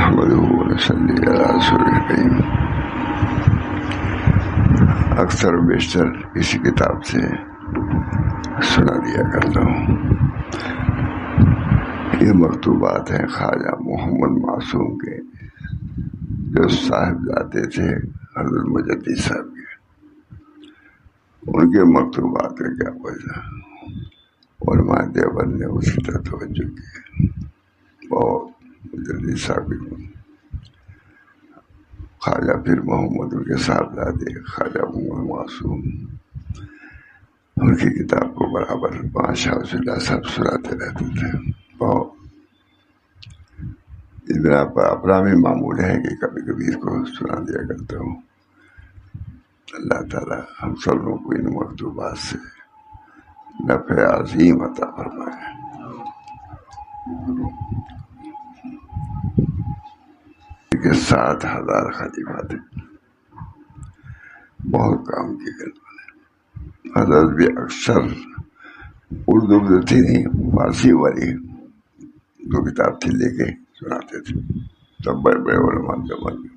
نحمده ونصلي على رسوله الكريم۔ اکثر و بیشتر اسی کتاب سے سنا دیا کرتا ہوں۔ یہ مکتوبات ہیں خواجہ محمد معصوم کے، جو صاحبزادے تھے حضرت مجددی صاحب کے۔ ان کے مکتوبات کا کیا وجہ، علماء دیوبند نے اس کی طرف توجہ کی اور مجددی صاحب خواجہ پیر محمد ان کے صاحبزادے خواجہ محمد معصوم ان کی کتاب کو برابر شاہ ولی اللہ صاحب سناتے رہتے تھے۔ اور اس بنا پر اپنا بھی معمول ہے کہ کبھی کبھی اس کو سنا دیا کرتا ہوں۔ اللہ تعالیٰ ہم سب لوگوں کو ان مکتوبات سے نفع عظیم عطا فرمائے۔ کہ 7,000 خلیفہ تھے، بہت کام کیے گئے۔ حضرت بھی اکثر اردو جو تھی نہیں، فارسی والی جو کتاب تھی لے کے سناتے تھے، سب بڑے بڑے علماء دیوبند میں۔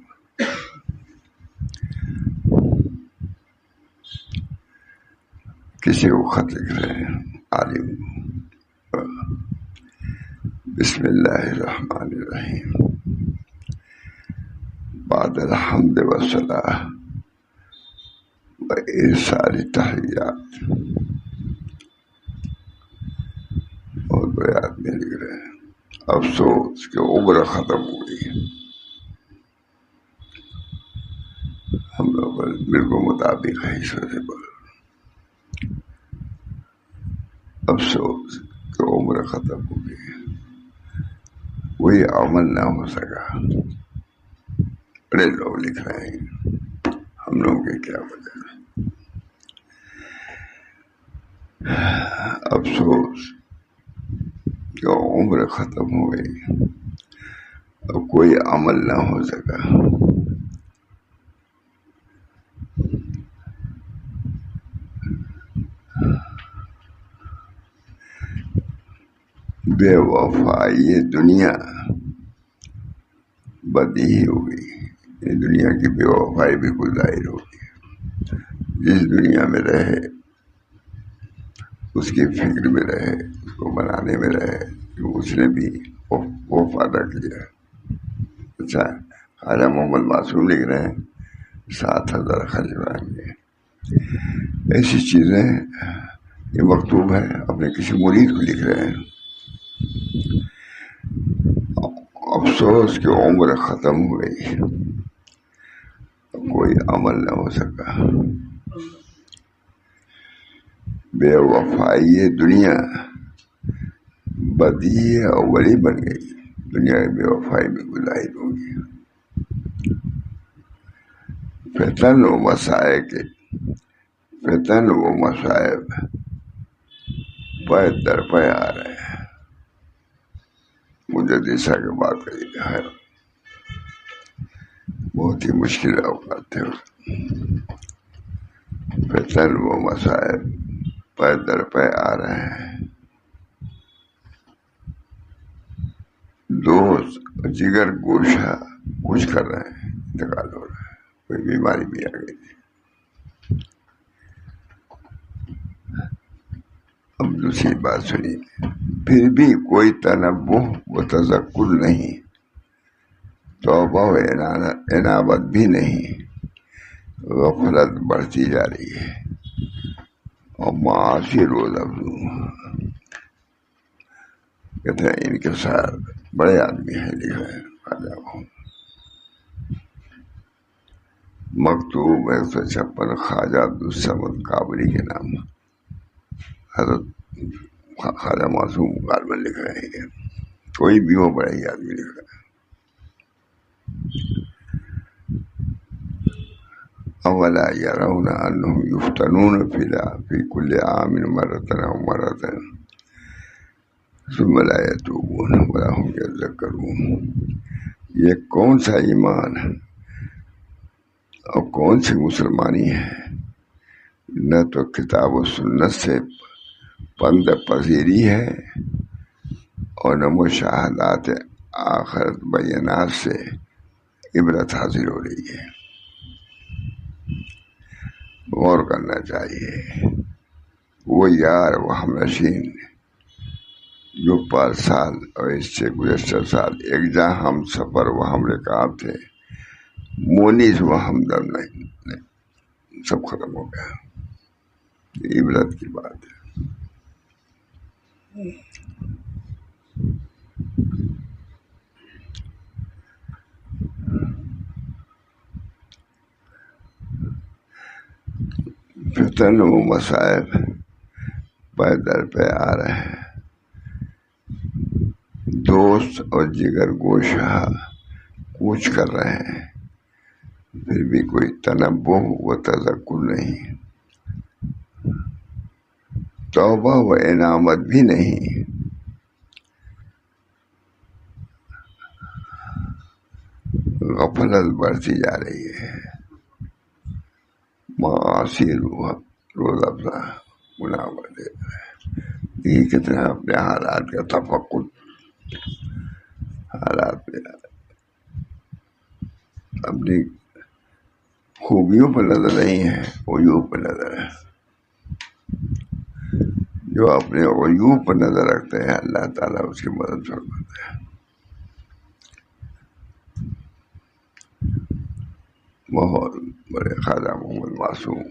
کسی کو خط لکھ رہے ہیں عالم، بسم اللہ الرحمن الرحیم، بعد الحمد والصلاۃ و ارسال تحیات، اور بڑے آدمی لکھ رہے ہیں افسوس کہ عمر ختم ہو گئی۔ ہم لوگ بالکل مطابق ہے اس وجہ پر، افسوس کہ عمر ختم ہو گئی، کوئی عمل نہ ہو سکا۔ بڑے لوگ لکھ رہے ہیں، ہم لوگوں کے کیا وجہ ہے؟ افسوس کہ عمر ختم ہو گئی اور کوئی عمل نہ ہو سکا۔ بے وفائی دنیا بدی ہو گئی، یہ دنیا کی بے وفائی بھی کچھ ظاہر ہو گئی۔ جس دنیا میں رہے، اس کی فکر میں رہے، اس کو بنانے میں رہے، اس نے بھی وہ فائدہ کیا۔ اچھا، خواجہ محمد معصوم لکھ رہے ہیں 7,000 خلیفہ کے، ایسی چیزیں یہ مکتوب ہے، اپنے کسی مرید کو لکھ رہے ہیں۔ افسوس کہ عمر ختم ہو گئی، کوئی عمل نہ ہو سکا۔ بے وفائی دنیا بدی اولی بن گئی، دنیا کی بے وفائی میں ظاہر ہوگی۔ فتن و مسائب پے در پے آ رہے ہیں۔ مجددی صاحب کی بات کری ہے، بہت ہی مشکل اوقات تھے۔ فتن و مسائب پے در پے آ رہے ہیں، دوست جگر گوشہ کچھ کر رہے ہیں، انتقال ہو رہا ہے، کوئی بیماری بھی آ گئی تھی۔ اب دوسری بات سنیے، پھر بھی کوئی تنبہ و تذکر نہیں، توبہ و انابت بھی نہیں، غفلت بڑھتی جا رہی ہے اور معاشی روز افزوں۔ کہتے ہیں ان کے ساتھ بڑے آدمی ہیں، لکھے ہیں خواجہ مکتوب 156 خواجہ عبدالصمد کابلی کے نام، حضرت خواجہ معصوم غالباً لکھ رہے ہیں، کوئی بھی ہو بڑا ہی آدمی لکھ رہا ہے۔ اولا یرون انہم یفتنون فی کل عام مرۃ او مرۃ ثم لا یتوبون ولا هم یذکرون۔ یہ کون سا ایمان اور کون سی مسلمانی ہے؟ نہ تو کتاب و سنت سے پند پذیری ہے اور نہ مشاہدات آخرت بیانات سے عبرت حاصل ہو رہی ہے، غور کرنا چاہیے۔ وہ یار وہ ہمنشین جو پر سال اور اس سے گزشتہ سال ایک جہاں ہم سفر و ہم رکاب تھے، مونس و ہمدم نہیں، سب ختم ہو گیا۔ یہ عبرت کی بات ہے۔ فتن و مصائب پیدل پہ آ رہے ہیں، دوست اور جگر گوشہ کوچ کر رہے ہیں، پھر بھی کوئی تنبہ و تذکر نہیں، توبہ و انعامت بھی نہیں۔ غفلت بڑھتی جا رہی ہے، معاصی روز افزا گناہ بڑھتے جا رہے ہیں۔ یہ کتنے اپنے حالات کا تفقد، حالات میں اپنی خوبیوں پر نظر نہیں ہے، عیوب پر نظر ہے۔ جو اپنے عیوب پر نظر رکھتے ہیں اللہ تعالیٰ اس کی مدد فرماتا ہے۔ بہت بڑے خواجہ محمد معصوم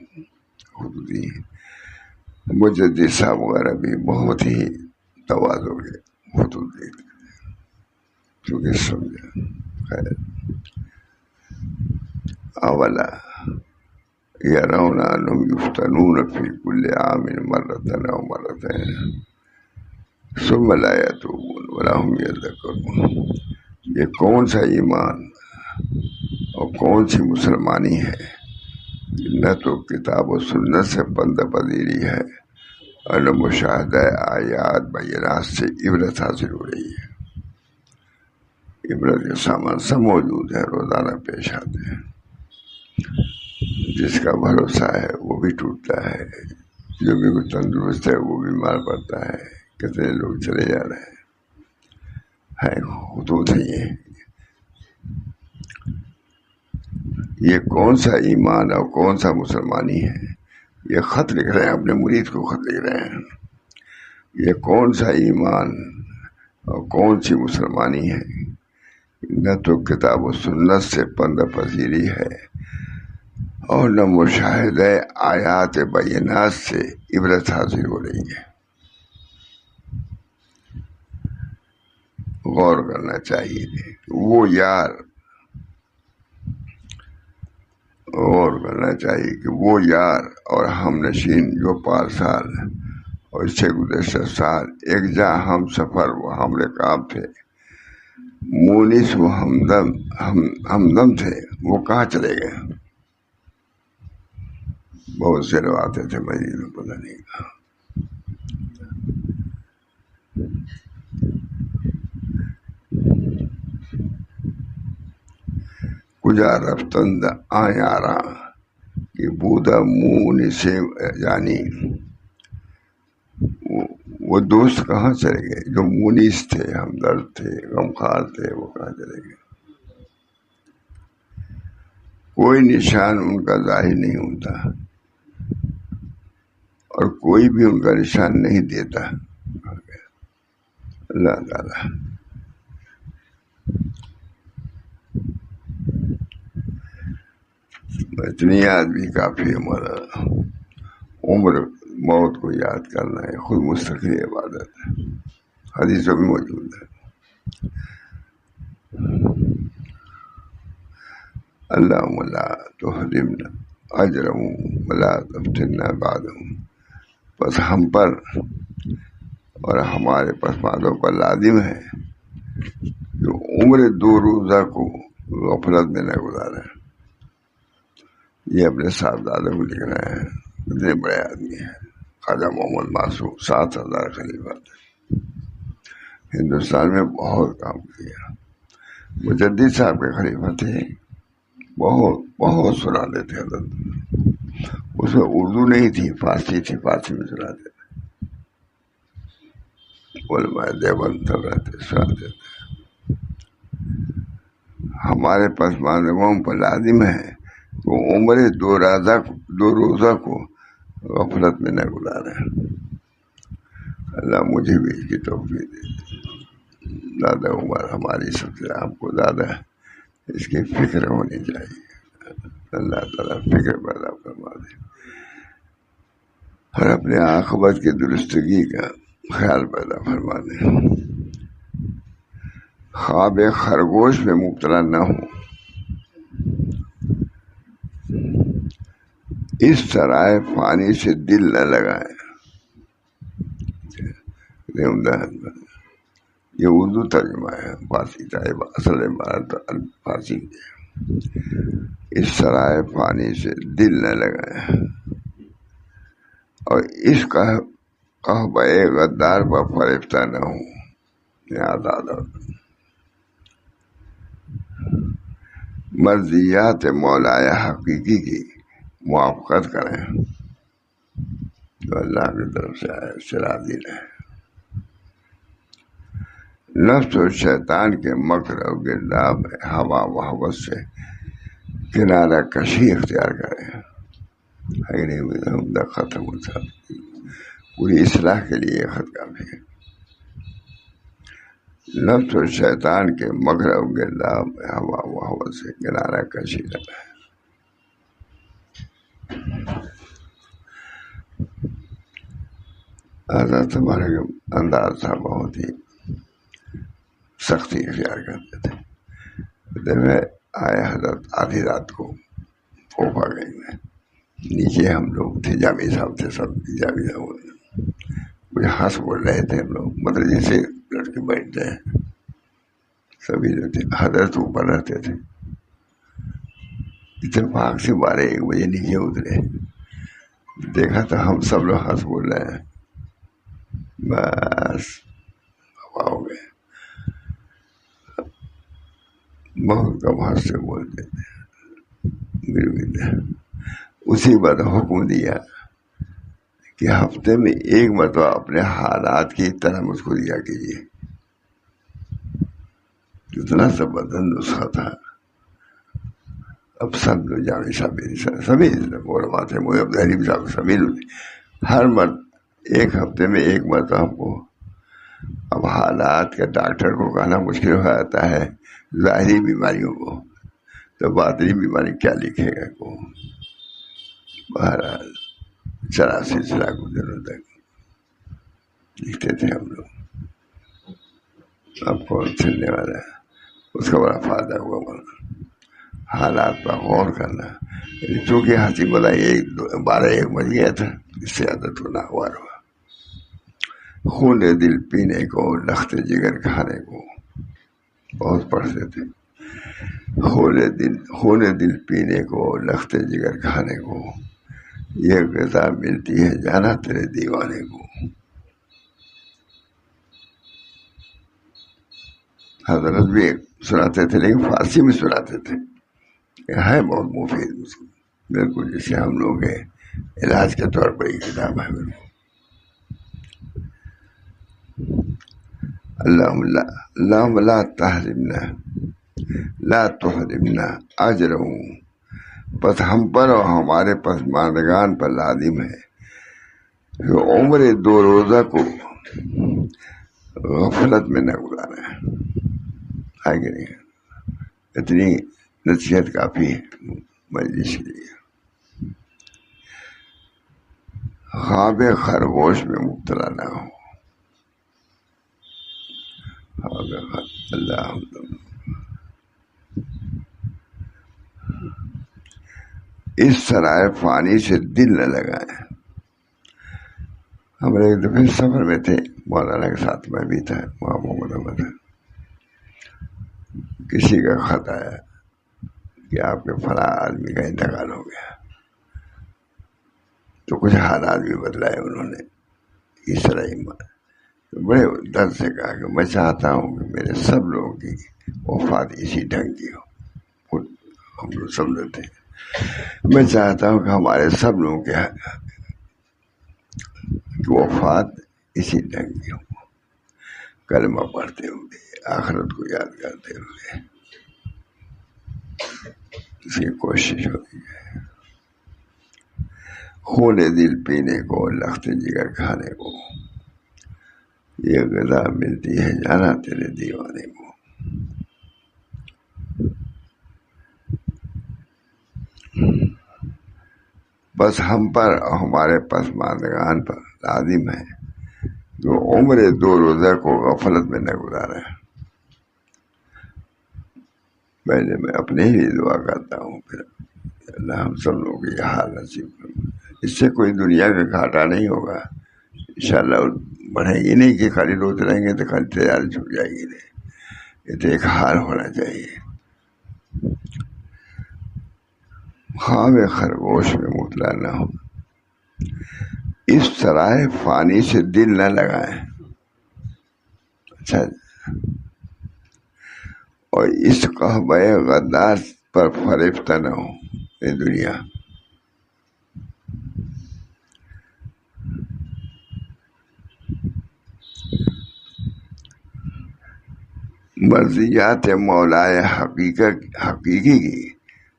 خودی مجدد صاحب وغیرہ بھی بہت ہی تواضع کے خطوط دیتے ہیں، کیونکہ سمجھا خیر اولا یرون انہم یفتنون فی کل عام مرتين او مرتين ثم لا یتوبون ولا هم یذکرون۔ یہ کون سا ایمان اور کون سی مسلمانی ہے؟ نہ تو کتاب و سنت سے بندہ پذیری ہے اور نہ مشاہدہ آیات بینات سے عبرت حاصل ہو رہی ہے۔ عبرت کے سامان سب موجود ہے، روزانہ پیش آتے ہیں۔ جس کا بھروسہ ہے وہ بھی ٹوٹتا ہے، جو بھی کچھ تندرست ہے وہ بیمار پڑتا ہے۔ کتنے لوگ چلے جا رہے ہیں، خطوط ہے یہ کون سا ایمان اور کون سا مسلمانی ہے؟ یہ خط لکھ رہے ہیں، اپنے مرید کو خط لکھ رہے ہیں۔ یہ کون سا ایمان اور کون سی مسلمانی ہے؟ نہ تو کتاب و سنت سے بندہ پذیری ہے اور نہ مشاہدہ آیات بینات سے عبرت حاصل ہو رہی ہے۔ غور کرنا چاہیے وہ یار، غور کرنا چاہیے کہ وہ یار اور ہم نشین جو پارسال اور اس سے گزشتہ سال ایک جہاں ہم سفر و ہم رکاب تھے، مونس و ہمدم تھے، وہ کہاں چلے گئے؟ بہت سے لوگ آتے تھے مدینے میں، پتہ نہیں کہاں۔ کجا رفتند آیاراں کہ بودا مونس سے یعنی وہ دوست کہاں چلے گئے جو مونس تھے، ہمدرد تھے، غمخوار تھے، وہ کہاں چلے گئے؟ کوئی نشان ان کا ظاہر نہیں ہوتا اور کوئی بھی ان کا نشان نہیں دیتا۔ اللہ تعالیٰ اتنی یاد بھی کافی ہے، ہمارا عمر موت کو یاد کرنا ہے خود مستقل عبادت ہے، حدیثوں میں موجود ہے۔ اللہم لا تحرمنا اجرهم ولا تفتنا بعدهم۔ بس ہم پر اور ہمارے پسماندوں پر لازم ہے جو عمر 2 روزہ کو غفلت میں نہ گزارے۔ یہ اپنے صاحبزادوں کو لکھ رہے ہیں، اتنے بڑے آدمی ہیں خواجہ محمد معصوم، 7,000 خلیفہ تھے، ہندوستان میں بہت کام کیا۔ مجدد صاحب کے خلیفہ تھے، بہت سناتے تھے حضرت۔ اس میں اردو نہیں تھی، فارسی تھی، فارسی میں سناتے تھے۔ علماء دیوبند سب رہتے سناتے تھے۔ ہمارے پسماندگوں پر لازم ہے تو عمر دو روزہ کو غفلت میں نہ گزارے۔ اللہ مجھے بھی اس کی توفیق دے۔ زیادہ عمر ہماری سب سے آپ کو زیادہ اس کی فکر ہونی چاہیے۔ اللہ تعالیٰ فکر پیدا فرما دے اور اپنے عاقبت کی درستگی کا خیال پیدا فرما دے۔ خواب خرگوش میں مبتلا نہ ہو، اس سرائے فانی سے دل نہ لگائے۔ یہ اردو ترجمہ ہے، فارسی صاحب اصل عبارت فارسی ہے۔ اس سرائے فانی سے دل نہ لگائے اور اس کا قحبہ غدار پر فریفتہ نہ ہو۔ یاد مرضیات مولا حقیقی کی موافقت کریں جو اللہ کی طرف سے آئے، اس سے راضی رہیں۔ نفس اور شیطان کے مکر اور گرداب ہوا و ہوس سے کنارہ کشی اختیار کریں۔ ختم ہوتا پوری اصلاح کے لیے خط کافی ہے۔ نفس اور شیطان کے مکر اور گرداب ہوا و ہوس سے کنارہ کشی کریں۔ حضرت ہمارے انداز تھا، بہت ہی سختی اختیار کرتے تھے۔ میں آئے حضرت آدھی رات کو پوپا گئی میں، نیچے ہم لوگ تھے، جامی صاحب تھے، سب جامی صاحب کچھ ہنس بول رہے تھے، ہم لوگ مطلب جیسے لڑکے بیٹھتے ہیں سبھی جو تھے۔ حضرت اوپر رہتے تھے، اتفاق سے 12-1 بجے نیچے اترے، دیکھا تو ہم سب لوگ ہنس بول رہے ہیں، بس ہوا ہو گئے۔ بہت کم ہنس سے بولتے تھے۔ اسی بعد حکم دیا کہ ہفتے میں 1 مرتبہ اپنے حالات کی طرح مسکریا کیجیے۔ کتنا زبردست نسخہ تھا۔ اب سب لوگ جامی صاحب سبھی علماء تھے، عبد الحلیم صاحب سبھی لوگ ہر ایک ہفتے میں 1 مرتبہ ہم کو، اب حالات کے ڈاکٹر کو کہنا مشکل ہو جاتا ہے، ظاہری بیماریوں کو تو باطنی بیماری کیا لکھے گا کو۔ بہرحال 84 دنوں تک لکھتے تھے ہم لوگ۔ اب کون سننے والا ہے، اس کا بڑا فائدہ ہوا۔ حالات پر غور کرنا، چونکہ ہنسی بلائی 12-1 بج گیا تھا، اس سے عادت کو ناگوار ہوا۔ خون دل پینے کو، لخت جگر کھانے کو بہت پڑھتے تھے۔ خون دل پینے کو، لخت جگر کھانے کو، یہ غذا ملتی ہے جانا تیرے دیوانے کو۔ حضرت بھی سناتے تھے لیکن فارسی میں سناتے تھے، ہے بہت مفید، بالکل جسے ہم لوگ علاج کے طور پر یہ کتاب ہے۔ بالکل اللہم لا تحرمنا اجرہ، بس ہم پر اور ہمارے پسماندگان پر لازم ہے کہ عمر 2 روزہ کو غفلت میں نہ گزارے۔ ہے کہ نہیں؟ اتنی نصیحت کافی ہے مجلس کے لیے۔ خواب خرگوش میں مبتلا نہ ہو۔ اللہ اس سرائے فانی سے دل نہ لگائے۔ ہم ایک دفعہ سفر میں تھے، مولانا کے ساتھ میں بھی تھا، وہاں محمد احمد، کسی کا خط آیا کہ آپ کے فلاں آدمی کا انتقال ہو گیا، تو کچھ حالات بھی بدلائے انہوں نے اس طرح۔ تو بڑے درد سے کہا کہ میں چاہتا ہوں کہ میرے سب لوگوں کی وفات اسی ڈھنگ کی ہو۔ خود ہم لوگ سمجھتے ہیں، میں چاہتا ہوں کہ ہمارے سب لوگوں کی وفات اسی ڈھنگ کی ہو، کلمہ پڑھتے ہوئے، آخرت کو یاد کرتے ہوئے۔ اس کی کوشش ہوتی ہے، خون دل پینے کو، لخت جگر کھانے کو، یہ غذا ملتی ہے جانا تیرے دیوانے کو۔ بس ہم پر اور ہمارے پسماندگان پر لازم ہے جو عمر دو روزہ کو غفلت میں نہ گزارے۔ پہلے میں اپنے ہی لیے دعا کرتا ہوں، پھر اللہ ہم سب لوگوں کی یہ حال نصیب کرے۔ اس سے کوئی دنیا کا گھاٹا نہیں ہوگا انشاءاللہ، بڑھے گی نہیں کہ خالی روتے رہیں گے تو خالی تیاری چھوٹ جائے گی، نہیں، یہ تو ایک حال ہونا چاہیے۔ خواب خرگوش میں مبتلا نہ ہو، اس سرائے فانی سے دل نہ لگائیں، اچھا، اور اس قحبہ غدار پر فریفتہ نہ ہو یہ دنیا۔ مرضیات مولائے حقیقی کی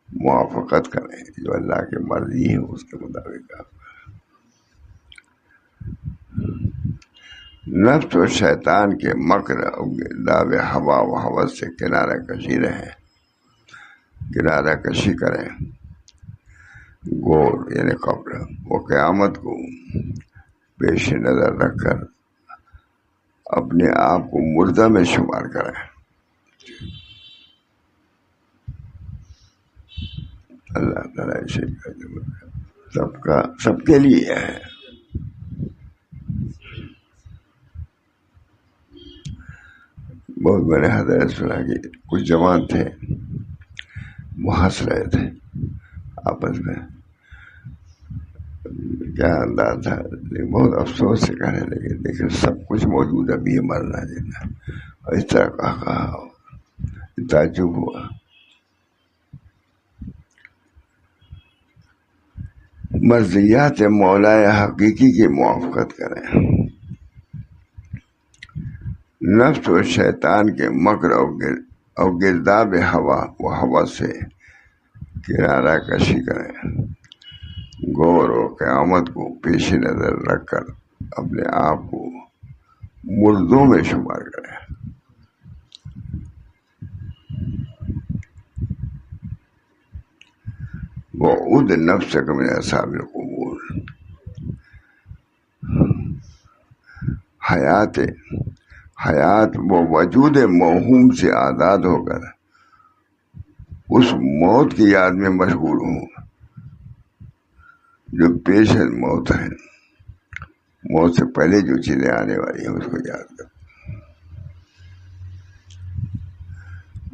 موافقت کریں، جو اللہ کی مرضی ہے اس کے مطابق آپ نفس و شیطان کے مکر اور گرداب ہوا و ہوس سے کنارہ کشی رہیں، کنارہ کشی کریں۔ گور یعنی قبر و قیامت کو پیش نظر رکھ کر اپنے آپ کو مردہ میں شمار کریں۔ اللہ تعالیٰ اسے سب کے لیے ہے۔ بہت میں نے حضرت سنا کہ کچھ جوان تھے، وہ ہنس رہے تھے آپس میں، کیا انداز تھا، لیکن بہت افسوس سے کہنے لگے دیکھیں سب کچھ موجود ہے، ابھی یہ مرنا دینا، اور اس طرح کہا تعجب ہوا۔ مرضیات مولائے حقیقی کی موافقت کریں، نفس و شیطان کے مکر اور گرداب ہوا و ہوا سے کنارہ کشی کریں۔ غور و قیامت کو پیش نظر رکھ کر اپنے آپ کو مردوں میں شمار کریں۔ وعود نفسک من اصحاب القبور، حیات و وجود موہوم سے آزاد ہو کر اس موت کی یاد میں مشغول ہوں جو پیش ہے موت ہے، موت سے پہلے جو چیزیں آنے والی ہیں اس کو یاد کر۔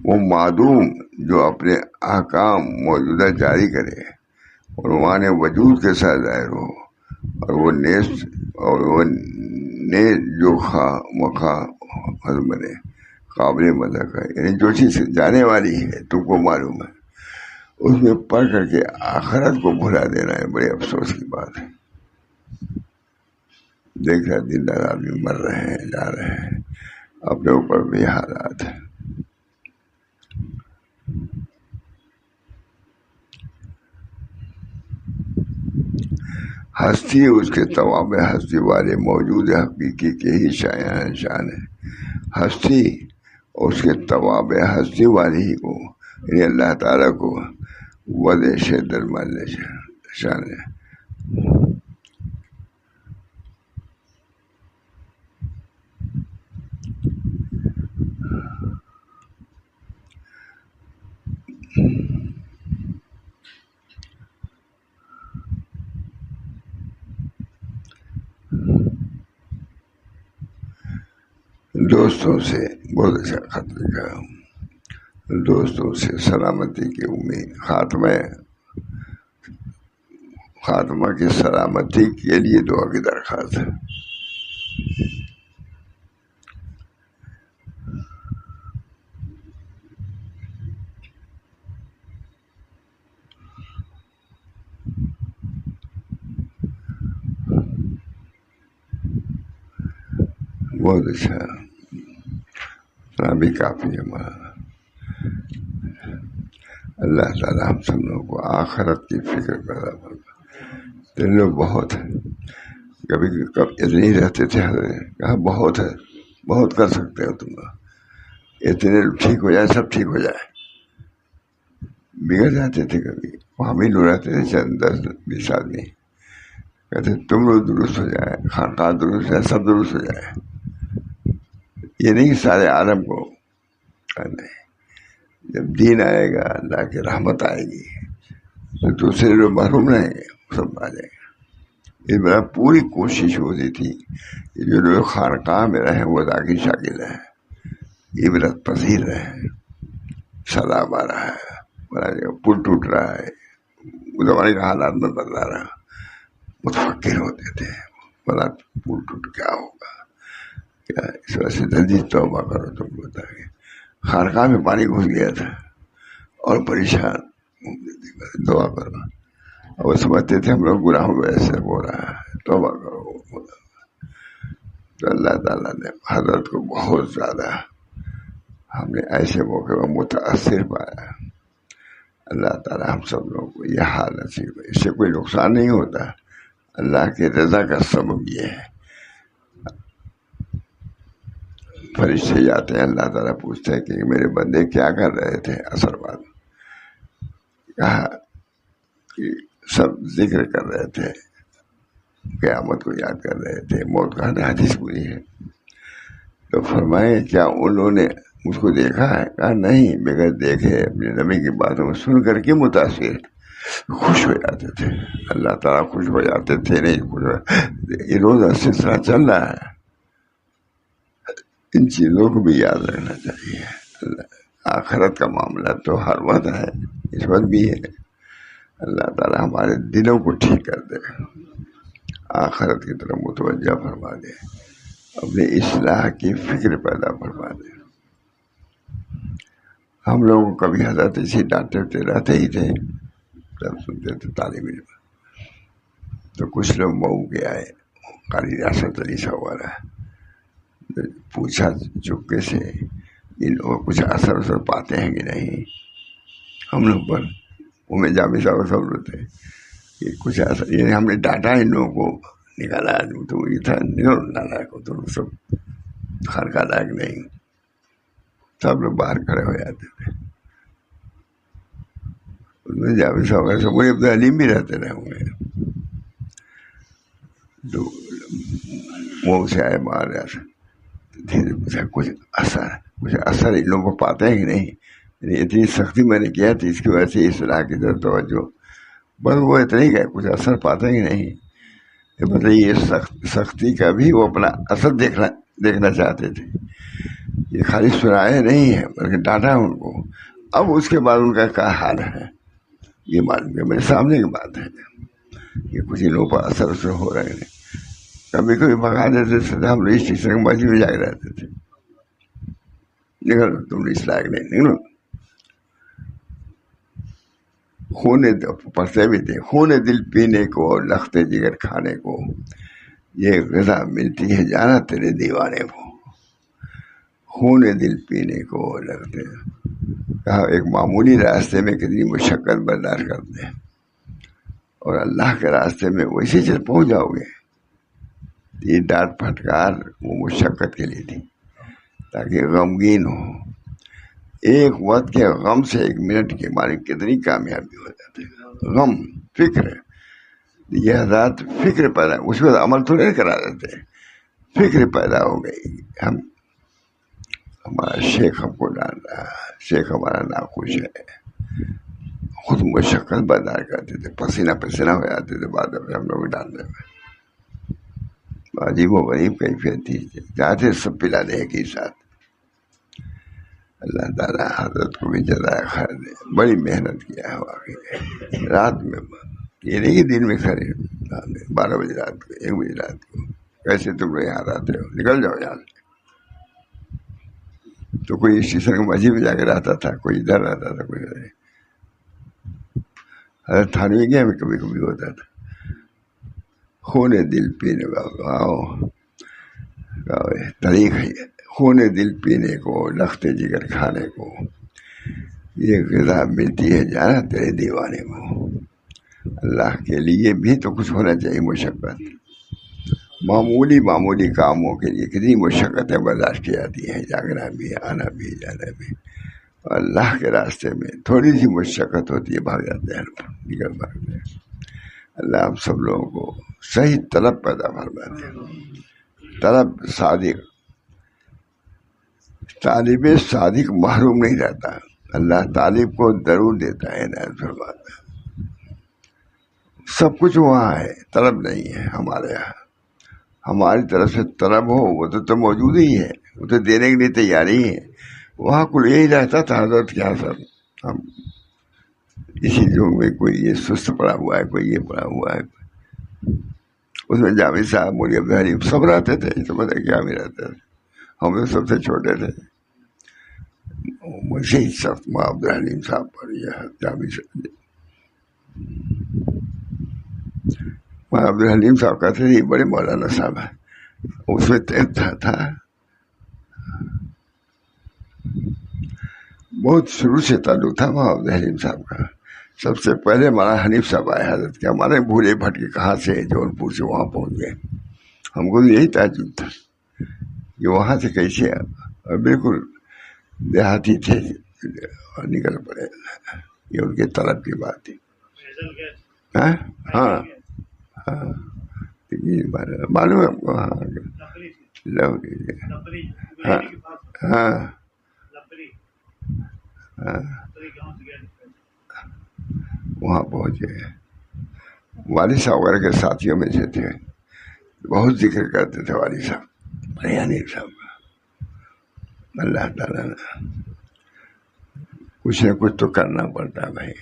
وہ معدوم جو اپنے احکام موجودہ جاری کرے، عنوان وجود کے ساتھ ظاہر ہو، اور وہ نیز جو خواہ مخواہ بنے، قابل مذاق ہے، یعنی جو چیز جانے والی ہے تم کو معلوم ہے، اس میں پڑھ کر کے آخرت کو بھلا دینا ہے، بڑے افسوس کی بات ہے۔ دیکھ رہے دن دار آدمی مر رہے ہیں، جا رہے ہیں، اپنے اوپر بھی حالات ہیں۔ ہستی اس کے تواب ہستی والے موجود حقیقی کے ہی شان ہے۔ ہستی اس کے تواب ہستی والی ہی کو، یعنی اللہ تعالیٰ کو وضع شدر مال شان ہے۔ دوستوں سے بہت اچھا خط لکھا ہوں، دوستوں سے سلامتی کی امید، خاتمہ کی سلامتی کے لیے دعا کی درخواست ہے۔ بہت اچھا، ابھی کافی ہے ہمارا۔ اللہ تعالیٰ ہم سب لوگوں کو آخرت کی فکر پیدا فرمائے۔ تم لوگ بہت ہے، کبھی کب اتنے ہی رہتے تھے، کہا بہت ہے، بہت کر سکتے ہو تم لوگ، اتنے ٹھیک ہو جائے، سب ٹھیک ہو جائے۔ بگڑ جاتے تھے، کبھی وہاں بھی لوگ رہتے تھے 10-20 آدمی، کہتے تم لوگ درست ہو جائے، خانقاہ درست ہو جائے، سب درست ہو جائے۔ یہ نہیں سارے عالم کو نہیں، جب دین آئے گا، اللہ کی رحمت آئے گی، تو دوسرے لوگ محروم رہیں گے، سب آ جائے گا۔ اس بار پوری کوشش ہوتی تھی کہ جو لوگ خانقاہ میں رہے وہ ذاکر شاکر رہے، عبرت پذیر رہے۔ سیلاب آ رہا ہے، پل ٹوٹ رہا ہے، زمانے کا حالات میں بدلا رہا، متفکر ہوتے تھے، بڑا پل ٹوٹ کیا ہوگا، کیا اس وجہ سے جلدی توبہ کرو۔ تم بتا کہ خانقاہ میں پانی گھس گیا تھا اور پریشان، دعا کرو۔ اور وہ سمجھتے تھے ہم لوگ گناہوں میں ایسے ہو رہا ہے، توبہ کرو۔ تو اللہ تعالیٰ نے حضرت کو بہت زیادہ، ہم نے ایسے موقع میں متاثر پایا۔ اللہ تعالیٰ ہم سب لوگوں کو یہ حال نصیب ہے، اس سے کوئی نقصان نہیں ہوتا، اللہ کی رضا کا سبب یہ ہے۔ فرشتے جاتے ہیں، اللہ تعالیٰ پوچھتے ہیں کہ میرے بندے کیا کر رہے تھے عصر بعد؟ کہا کہ سب ذکر کر رہے تھے، قیامت کو یاد کر رہے تھے، موت کا حدیث پوری ہے۔ تو فرمائے کیا ان لوگوں نے مجھ کو دیکھا ہے؟ کہا نہیں، بغیر دیکھے اپنے نبی کی باتوں کو سن کر کے متاثر خوش ہو جاتے تھے۔ اللہ تعالیٰ خوش ہو جاتے تھے، نہیں خوش ہو، یہ روزہ سلسلہ چل رہا ہے، ان چیزوں کو بھی یاد رکھنا چاہیے۔ آخرت کا معاملہ تو ہر وقت ہے، اس وقت بھی ہے۔ اللہ تعالیٰ ہمارے دلوں کو ٹھیک کر دے، آخرت کی طرف متوجہ فرما دے، اپنی اصلاح کی فکر پیدا فرما دے۔ ہم لوگوں کو کبھی حضرت اسی ڈانٹتے رہتے ہی تھے، جب سنتے تھے تعلیم علم۔ تو کچھ لوگ مئو کے آئے، قاری ریاست علی صاحب والا، پوچھا چپکے سے ان لوگ کچھ اثر پاتے ہیں کہ نہیں ہم لوگ پر؟ وہ میں جامع صاحب سب لوگ تھے کہ کچھ اثر، یعنی ہم نے ڈانٹا ان لوگوں کو، نکالا تو یہ تھا نالائق ہو، تم سب خانقاہ لائق نہیں، سب لوگ باہر کھڑے ہو جاتے تھے۔ اس میں جامع صاحب ایسا کوئی عبد علیم بھی رہتے رہے ہوں گے، تو منہ سے آئے باہر ریاست، کچھ اثر ان لوگوں کو پاتے ہیں کہ نہیں؟ اتنی سختی میں نے کیا تھی، اس کی وجہ سے اصلاح کی طرف توجہ، بس وہ اتنا ہی گئے، کچھ اثر پاتے ہیں کہ نہیں؟ مطلب یہ سختی کا بھی وہ اپنا اثر دیکھنا چاہتے تھے، یہ خالی سنائے نہیں ہے بلکہ ڈانٹا ان کو۔ اب اس کے بعد ان کا کیا حال ہے یہ معلوم ہے، میرے سامنے کی بات ہے کہ کچھ ان لوگوں پر اثر ہو رہے ہیں۔ کبھی کبھی بھگا دیتے تھے، ہم رجسٹریشن کی مسجد میں جا کے رہتے تھے، نکلو تم اس لائق نہیں، نکلو۔ پڑھتے بھی تھے، خون دل پینے کو، لخت جگر کھانے کو، یہ غذا ملتی ہے جانا تیرے دیوانے کو۔ خون دل پینے کو لگتے، کہا ایک معمولی راستے میں کتنی مشقت برداشت کرتے ہیں، اور اللہ کے راستے میں ویسے چل پہنچ جاؤ گے۔ یہ ڈانٹ پھٹکار وہ مشقت کے لیے تھی تاکہ غمگین ہو، ایک وقت کے غم سے 1 منٹ کے مالک کتنی کامیابی ہو جاتے ہیں۔ غم، فکر، یہ حضرات فکر پیدا، اس وقت عمل تو نہیں کرا دیتے، فکر پیدا ہو گئی۔ ہمارا شیخ ہم کو ڈال رہا ہے، شیخ ہمارا ناخوش ہے، خود مشقت برداشت کرتے تھے، پسینہ ہو جاتے تھے بعد میں ہم لوگ ڈالنے میں۔ عجیب و غریب کیفیت تھی، چاہتے سب پلا دے ایک ہی ساتھ۔ اللہ تعالیٰ حضرت کو بھی جزائے خیر دے، بڑی محنت کیا ہے واقعی، رات میں، یہ نہیں کہ دن میں کھڑے 12 بجے رات کو، 1 بجے رات کو، کیسے تم لوگ یہاں آتے ہو، نکل جاؤ یہاں سے۔ تو کوئی اسٹیشن کے مسجد میں جا کے رہتا تھا، کوئی ادھر رہتا تھا، کوئی ادھر۔ حضرت تھانوی گیا میں کبھی کبھی ہوتا تھا، خون دل پینے کا طریق ہے، خون دل پینے کو، لخت جگر کھانے کو، یہ غذا ملتی ہے جانا تیرے دیوانے کو. اللہ کے لیے بھی تو کچھ ہونا چاہیے مشقت. معمولی کاموں کے لیے کتنی مشقتیں برداشت کی جاتی ہیں، جاگنا بھی، آنا بھی، جانا بھی. اللہ کے راستے میں تھوڑی سی مشقت ہوتی ہے، بھاگ جاتے ہیں لوگ، نکل بھاگتے ہیں. اللہ ہم سب لوگوں کو صحیح طلب پیدا فرما دے. طلب صادق، طالب صادق محروم نہیں رہتا. اللہ طالب کو ضرور دیتا ہے، عنایت فرماتا ہے. سب کچھ وہاں ہے، طلب نہیں ہے ہمارے یہاں. ہماری طرف سے طلب ہو وہ تو موجود ہی ہے، وہ تو دینے کے لیے تیار ہی ہے. وہاں کل یہی رہتا تھا حضرت کیا سب ہم اسی جو میں کوئی یہ سست پڑا ہوا ہے، کوئی یہ پڑا ہوا ہے. اس میں جاوید صاحب، مولوی عبدالحلیم سب رہتے تھے. تو پتہ کیا بھی رہتے تھے، ہم لوگ سب سے چھوٹے تھے. مجھے سخت ماں عبدالحلیم صاحب پر یہ جاوید صاحب، ماں عبدالحلیم صاحب کہتے تھے یہ بڑے مولانا صاحب ہیں. اس میں تیز تھا بہت شروع سے تعلق تھا ماں عبدالحلیم صاحب کا. سب سے پہلے ہمارا حنیف صاحب آئے حضرت کے، ہمارے بھولے بھٹکے کہاں سے جونپور سے وہاں پہنچ گئے. ہم کو یہی تعجب تھا کہ وہاں سے کیسے، اور بالکل دیہاتی تھے اور نکل پڑے. یہ ان کے طلب کی بات تھی. ہاں ہاں ہاں معلوم ہے ہم کو. ہاں ہاں ہاں ہاں وہاں پہنچے. والد صاحب وغیرہ کے ساتھیوں میں سے تھے، بہت ذکر کرتے تھے والد صاحب، بڑے حنیف صاحب کا. اللہ تعالیٰ نے کچھ نہ کچھ تو کرنا پڑتا ہے بھائی.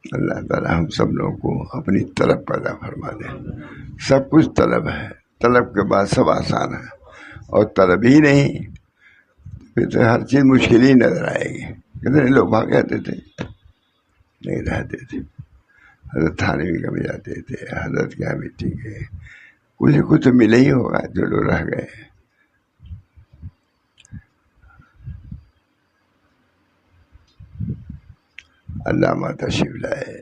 اللہ تعالیٰ ہم سب لوگوں کو اپنی طلب پیدا فرما دے. سب کچھ طلب ہے، طلب کے بعد سب آسان ہے. اور طلب ہی نہیں پھر تو ہر چیز مشکل ہی نظر آئے گی. کتنے لوگ بھاگ جاتے تھے، نہیں رہتے تھے. حضرت تھانوی کا بھی جاتے تھے، حضرت کیا مٹی کے کچھ تو ملے ہی ہوگا جو لوگ رہ گئے. علامہ تشریف لائے،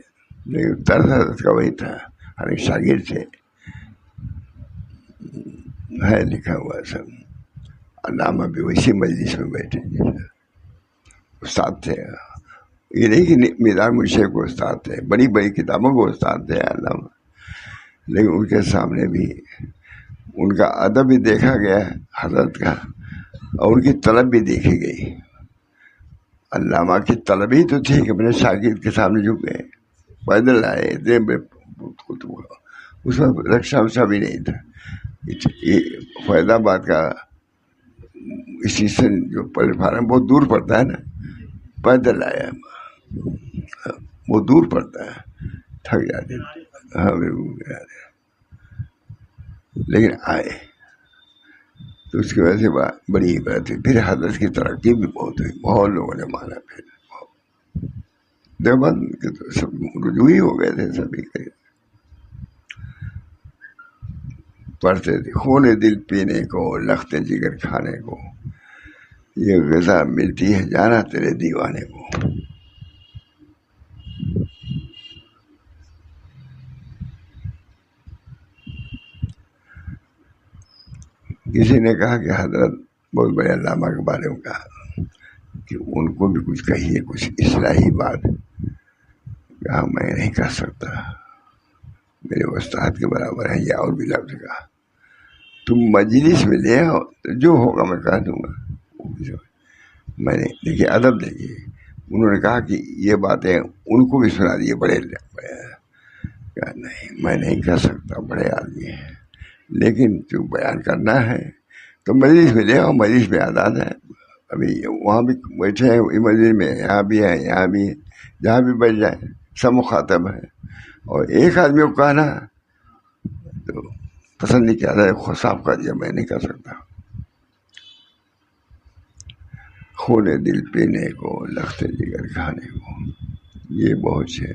لیکن طرز حضرت کا وہی تھا. ہر ایک شاگرد سے ہے لکھا ہوا سب. علامہ بھی اسی مجلس میں بیٹھے استاد تھے. یہ نہیں کہ میدان منشیب کو استاد تھے، بڑی بڑی کتابوں کو استاد تھے علامہ، لیکن ان کے سامنے بھی ان کا ادب بھی دیکھا گیا حضرت کا، اور ان کی طلب بھی دیکھی گئی. علامہ کی طلب ہی تو تھی کہ اپنے شاگرد کے سامنے جھک گئے، پیدل آئے. اس میں رکشا وکشا بھی نہیں تھا. فیض آباد کا اسٹیشن جو پلیٹ فارم بہت دور پڑتا ہے نا، پیدل آیا، بہت دور پڑتا ہے، تھک جاتے. ہاں لیکن آئے تو اس کی وجہ سے بڑی عبرت ہوئی. پھر حضرت کی ترقی بھی بہت ہوئی، بہت لوگوں نے مانا. پھر دیوبند کے تو سب رجوع ہی ہو گئے تھے سبھی کے. پڑھتے تھے خون دل پینے کو، لخت جگر کھانے کو، یہ غذا ملتی ہے جانا تیرے دیوانے کو. کسی نے کہا کہ حضرت بہت بڑے علامہ کے بارے میں کہا کہ ان کو بھی کچھ کہیے، کچھ اصلاحی بات. کہا میں نہیں کہہ سکتا، میرے استاد کے برابر ہے. یا اور بھی لفظ کہا تم مجلس میں لے آؤ، جو ہوگا میں کہہ دوں گا. میں نے دیکھیے ادب دیکھیے، انہوں نے کہا کہ یہ باتیں ان کو بھی سنا دیے. بڑے کہا نہیں میں نہیں کہہ سکتا، بڑے آدمی ہیں، لیکن جو بیان کرنا ہے تو مجلس میں لے آؤ، مجلس میں آزاد ہے. ابھی وہاں بھی بیٹھے ہیں مجلس میں، یہاں بھی ہے، یہاں بھی ہے، جہاں بھی بیٹھ جائیں سب مخاطب ہے. اور ایک آدمی کو کہنا تو پسند نہیں کیا تھا، صاف کر دیا میں نہیں کر سکتا. خون دل پینے کو، لخت جگر کھانے کو، یہ بہت سے.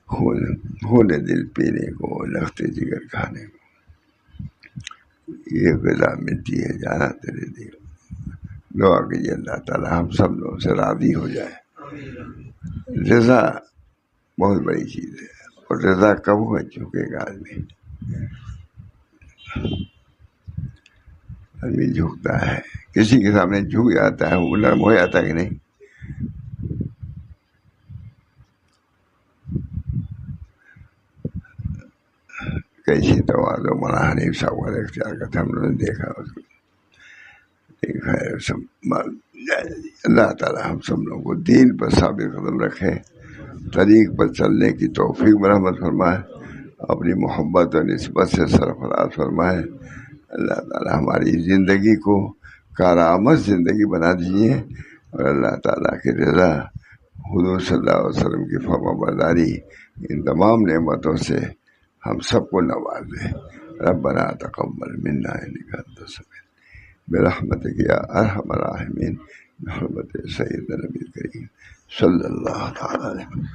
خون دل پینے کو، لخت جگر کھانے کو، یہ غذا ملتی ہے جانا تیرے دیو. دعا کیجیے اللہ تعالیٰ ہم سب لوگوں سے راضی ہو جائے. رضا بہت بڑی چیز ہے، اور رضا کب ہو جھکے گا آدمی جھکتا ہے، کسی کے سامنے جھک جاتا ہے، وہ نرم ہو جاتا ہے کہ نہیں. کیسی تواضع مولانا حنیف صاحب کا اختیار کرتے ہم لوگوں نے دیکھا اس کو. اللہ تعالیٰ ہم سب لوگوں کو دین پر ثابت قدم رکھے، طریق پر چلنے کی توفیق مرحمت فرمائے، اپنی محبت اور نسبت سے سرفراز فرمائے. اللہ تعالیٰ ہماری زندگی کو کارآمد زندگی بنا دیجیے، اور اللہ تعالیٰ کی رضا، حضور صلی اللہ علیہ وسلم کی فرما برداری، ان تمام نعمتوں سے ہم سب کو نواز دے. ربنا تقبل منا انک انت السمیع برحمتک یا ارحم الراحمین، بحرمت سیدنا نبی کریم صلی اللہ تعالی علیہ وسلم.